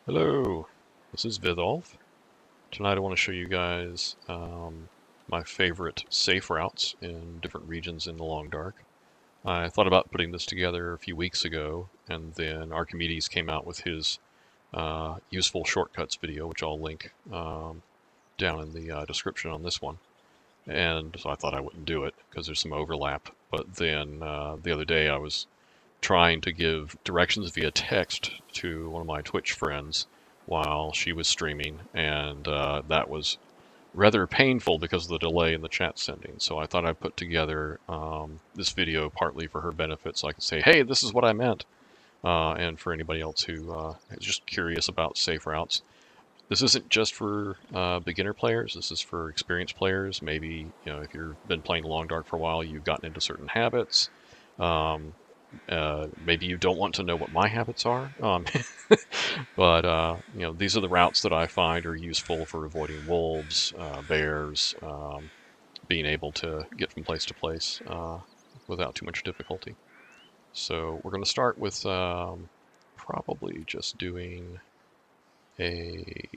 Hello, this is Vidolf. Tonight I want to show you guys my favorite safe routes in different regions in the Long Dark. I thought about putting this together a few weeks ago, and then Archimedes came out with his useful shortcuts video, which I'll link down in the description on this one. And so I thought I wouldn't do it because there's some overlap. But then the other day I was trying to give directions via text to one of my Twitch friends while she was streaming, and that was rather painful because of the delay in the chat sending. So I thought I'd put together this video partly for her benefit so I could say, hey, this is what I meant, and for anybody else who is just curious about safe routes. This isn't just for beginner players. This is for experienced players. Maybe if you've been playing Long Dark for a while, you've gotten into certain habits. Um, Maybe you don't want to know what my habits are, but these are the routes that I find are useful for avoiding wolves, bears, being able to get from place to place without too much difficulty. So we're going to start with probably just doing a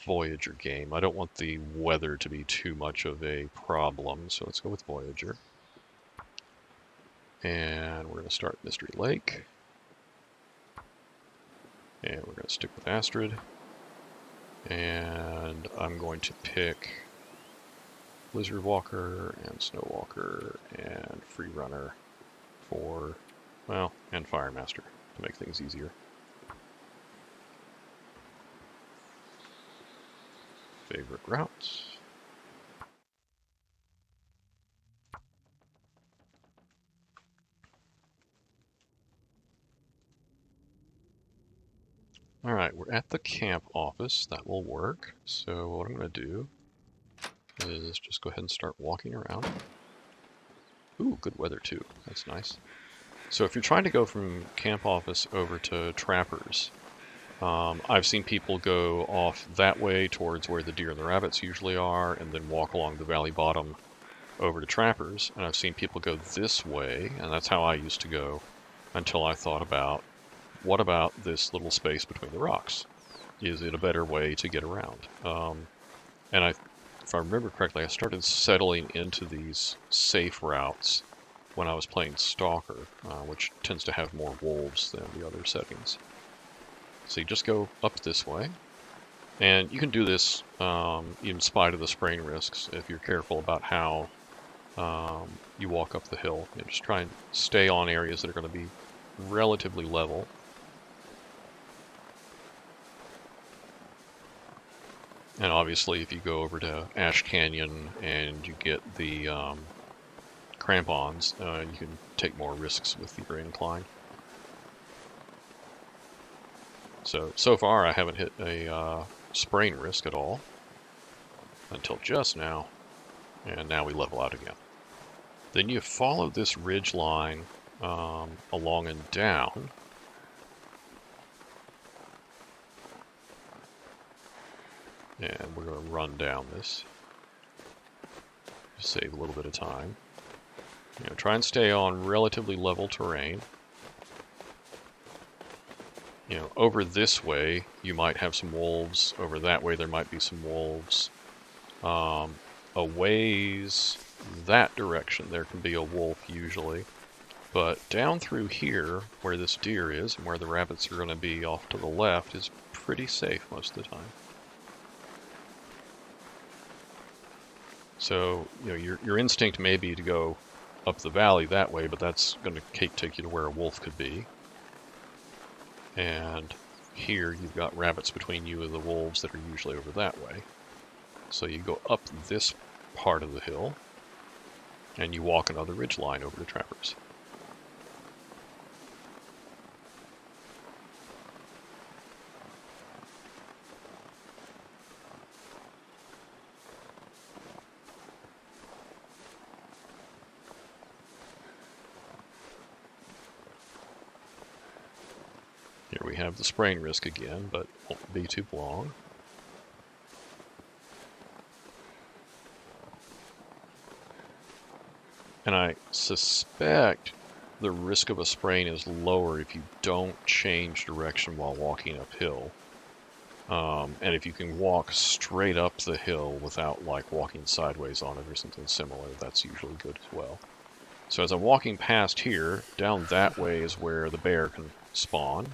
Voyager game. I don't want the weather to be too much of a problem, so let's go with Voyager. And we're going to start Mystery Lake. And we're going to stick with Astrid. And I'm going to pick Blizzard Walker and Snow Walker and Free Runner for, well, and Firemaster to make things easier. Favorite routes. Alright, we're at the camp office. That will work. So what I'm going to do is just go ahead and start walking around. Ooh, good weather too. That's nice. So if you're trying to go from camp office over to Trappers, I've seen people go off that way towards where the deer and the rabbits usually are, and then walk along the valley bottom over to Trappers. And I've seen people go this way, and that's how I used to go until I thought about, what about this little space between the rocks? Is it a better way to get around? If I remember correctly, I started settling into these safe routes when I was playing Stalker, which tends to have more wolves than the other settings. So you just go up this way, and you can do this in spite of the sprain risks if you're careful about how you walk up the hill. Just try and stay on areas that are going to be relatively level. And obviously if you go over to Ash Canyon and you get the crampons, you can take more risks with your incline. So far I haven't hit a sprain risk at all until just now, and now we level out again. Then you follow this ridge line along and down, and we're going to run down this to save a little bit of time. Try and stay on relatively level terrain. Over this way, you might have some wolves. Over that way, there might be some wolves. A ways that direction, there can be a wolf usually. But down through here, where this deer is, and where the rabbits are going to be off to the left, is pretty safe most of the time. So, your instinct may be to go up the valley that way, but that's going to take you to where a wolf could be. And here you've got rabbits between you and the wolves that are usually over that way. So you go up this part of the hill, and you walk another ridge line over to Trappers. Here we have the sprain risk again, but won't be too long. And I suspect the risk of a sprain is lower if you don't change direction while walking uphill. And if you can walk straight up the hill without like walking sideways on it or something similar, that's usually good as well. So as I'm walking past here, down that way is where the bear can spawn,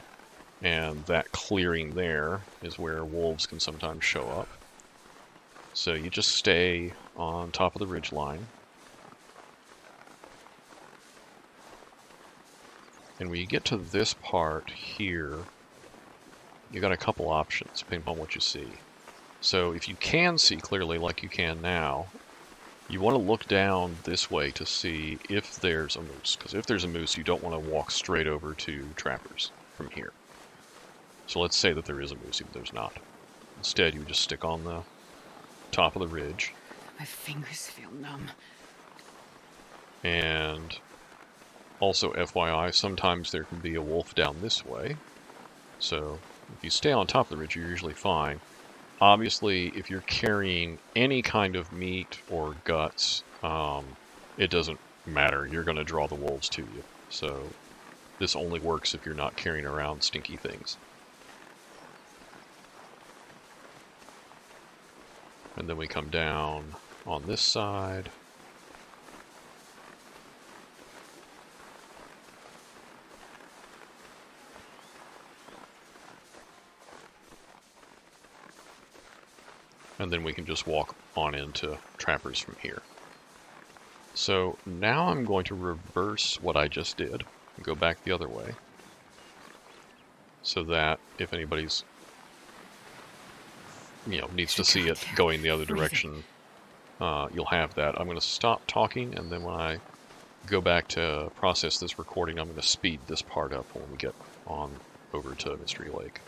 and that clearing there is where wolves can sometimes show up. So you just stay on top of the ridge line. And when you get to this part here, you got a couple options depending on what you see. So if you can see clearly like you can now, you want to look down this way to see if there's a moose. Because if there's a moose, you don't want to walk straight over to trappers from here. So let's say that there is a moose, even though there's not. Instead, you would just stick on the top of the ridge. My fingers feel numb. And also, FYI, sometimes there can be a wolf down this way. So if you stay on top of the ridge, you're usually fine. Obviously, if you're carrying any kind of meat or guts, it doesn't matter. You're going to draw the wolves to you. So this only works if you're not carrying around stinky things. And then we come down on this side. And then we can just walk on into trappers from here. So now I'm going to reverse what I just did and go back the other way, so that if anybody's needs to see it going the other direction, you'll have that. I'm going to stop talking, and then when I go back to process this recording, I'm going to speed this part up when we get on over to Mystery Lake.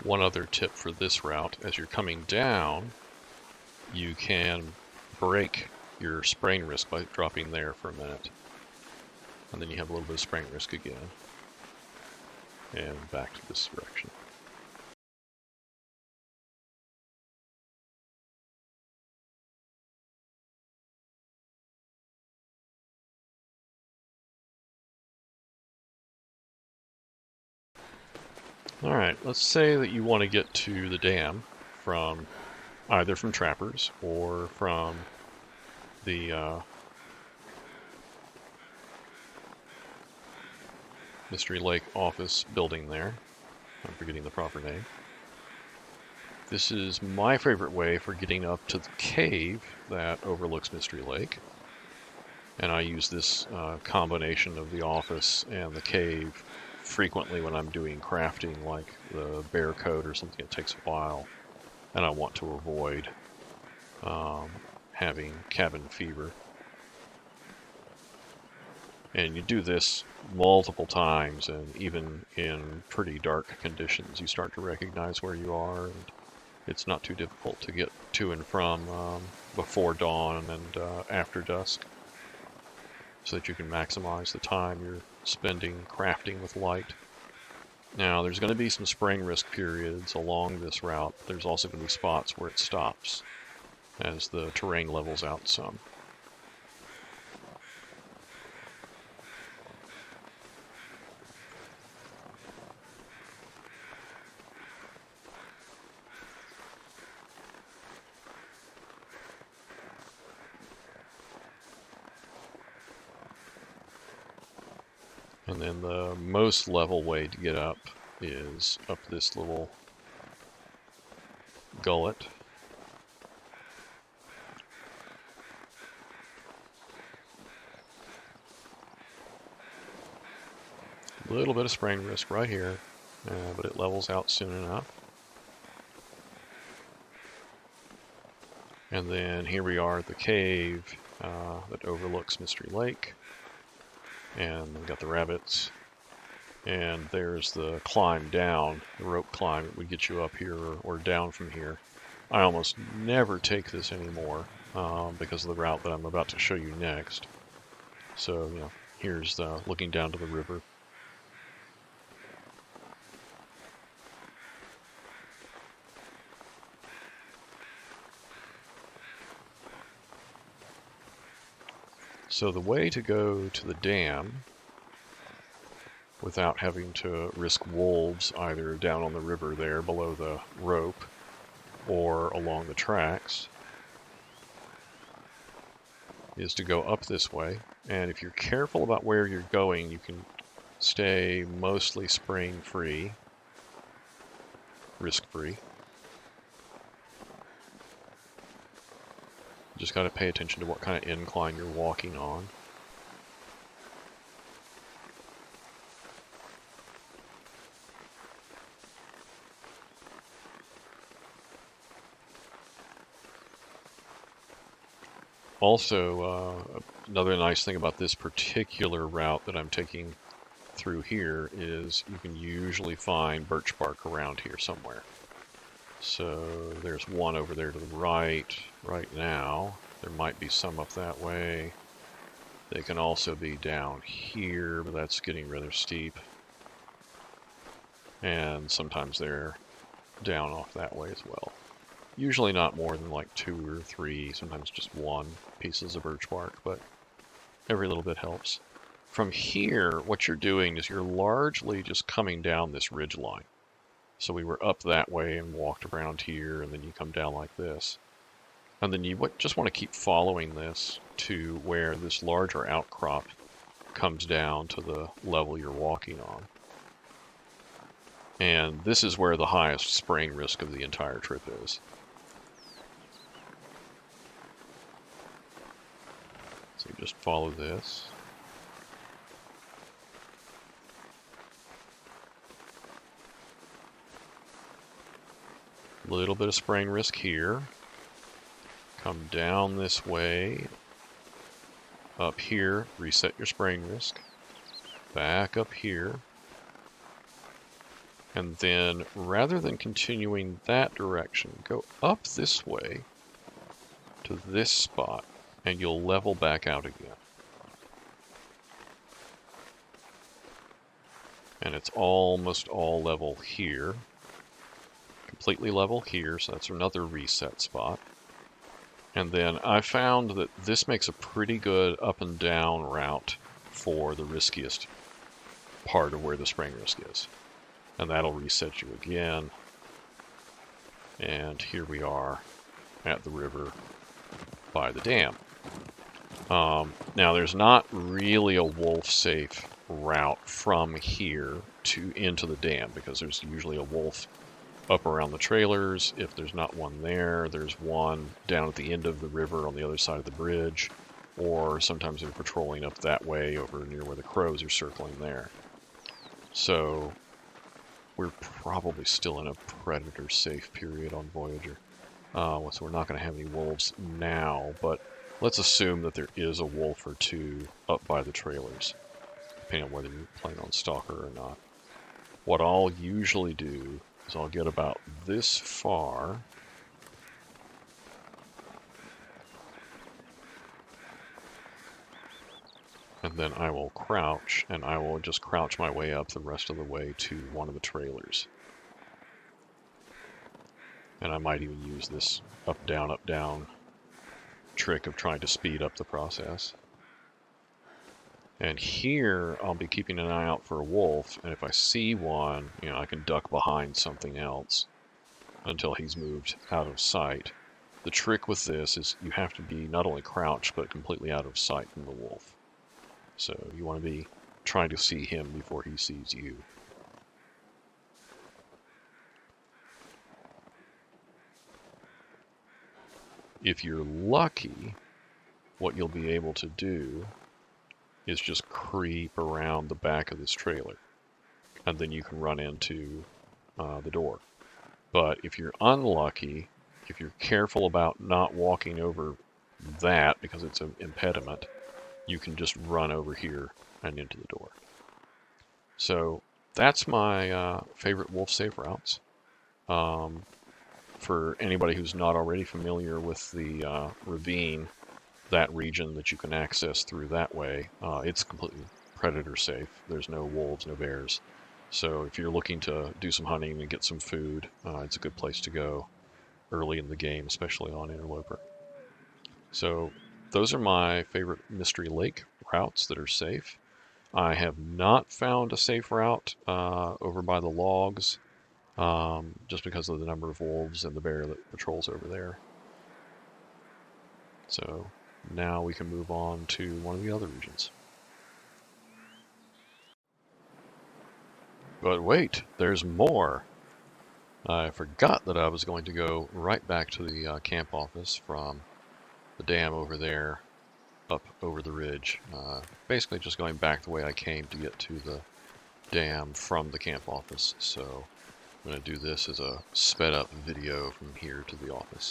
One other tip for this route, as you're coming down, you can break your sprain risk by dropping there for a minute. And then you have a little bit of sprain risk again. And back to this direction. Alright, let's say that you want to get to the dam from either from trappers or from the Mystery Lake office building there. I'm forgetting the proper name. This is my favorite way for getting up to the cave that overlooks Mystery Lake. And I use this combination of the office and the cave frequently when I'm doing crafting, like the bear coat or something that takes a while, and I want to avoid having cabin fever. And you do this multiple times, and even in pretty dark conditions, you start to recognize where you are, and it's not too difficult to get to and from before dawn and after dusk, so that you can maximize the time you're spending crafting with light. Now, there's going to be some sprain risk periods along this route. There's also going to be spots where it stops as the terrain levels out some. And then the most level way to get up is up this little gullet. A little bit of sprain risk right here, but it levels out soon enough. And then here we are at the cave that overlooks Mystery Lake. And we've got the rabbits. And there's the climb down, the rope climb that would get you up here or down from here. I almost never take this anymore because of the route that I'm about to show you next. So, here's looking down to the river. So the way to go to the dam without having to risk wolves either down on the river there below the rope or along the tracks is to go up this way. And if you're careful about where you're going, you can stay mostly spring-free, risk-free. Just got to pay attention to what kind of incline you're walking on. Also, another nice thing about this particular route that I'm taking through here is you can usually find birch bark around here somewhere. So there's one over there to the right now. There might be some up that way. They can also be down here, but that's getting rather steep. And sometimes they're down off that way as well. Usually not more than like 2 or 3, sometimes just 1 pieces of birch bark, but every little bit helps. From here, what you're doing is you're largely just coming down this ridge line. So we were up that way and walked around here, and then you come down like this. And then you just want to keep following this to where this larger outcrop comes down to the level you're walking on. And this is where the highest spraying risk of the entire trip is. So you just follow this. A little bit of spraying risk here. Come down this way. Up here, reset your spraying risk. Back up here. And then, rather than continuing that direction, go up this way to this spot, and you'll level back out again. And it's almost all level here. Completely level here, so that's another reset spot. And then I found that this makes a pretty good up and down route for the riskiest part of where the spraying risk is. And that'll reset you again. And here we are at the river by the dam. Now there's not really a wolf-safe route from here to into the dam because there's usually a wolf up around the trailers. If there's not one there, there's one down at the end of the river on the other side of the bridge, or sometimes they're patrolling up that way over near where the crows are circling there. So we're probably still in a predator safe period on Voyager. So we're not going to have any wolves now, but let's assume that there is a wolf or two up by the trailers, depending on whether you're playing on Stalker or not. What I'll usually do is I'll get about this far, and then I will crouch, and I will just crouch my way up the rest of the way to one of the trailers. And I might even use this up, down trick of trying to speed up the process. And here, I'll be keeping an eye out for a wolf, and if I see one, I can duck behind something else until he's moved out of sight. The trick with this is you have to be not only crouched, but completely out of sight from the wolf. So you want to be trying to see him before he sees you. If you're lucky, what you'll be able to do is just creep around the back of this trailer, and then you can run into the door. But if you're unlucky, if you're careful about not walking over that because it's an impediment, you can just run over here and into the door. So that's my favorite wolf safe routes. For anybody who's not already familiar with the ravine, that region that you can access through that way, it's completely predator safe. There's no wolves, no bears. So if you're looking to do some hunting and get some food, it's a good place to go early in the game, especially on Interloper. So those are my favorite Mystery Lake routes that are safe. I have not found a safe route over by the logs, just because of the number of wolves and the bear that patrols over there. So now we can move on to one of the other regions. But wait, there's more! I forgot that I was going to go right back to the camp office from the dam over there, up over the ridge. Basically just going back the way I came to get to the dam from the camp office. So I'm going to do this as a sped up video from here to the office.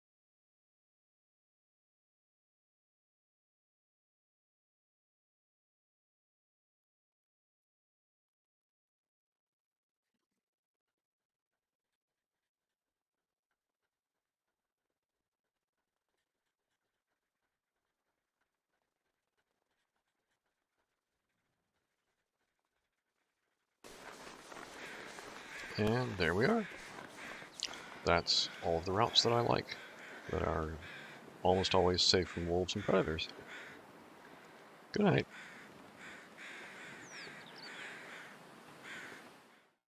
And there we are. That's all of the routes that I like, that are almost always safe from wolves and predators. Good night.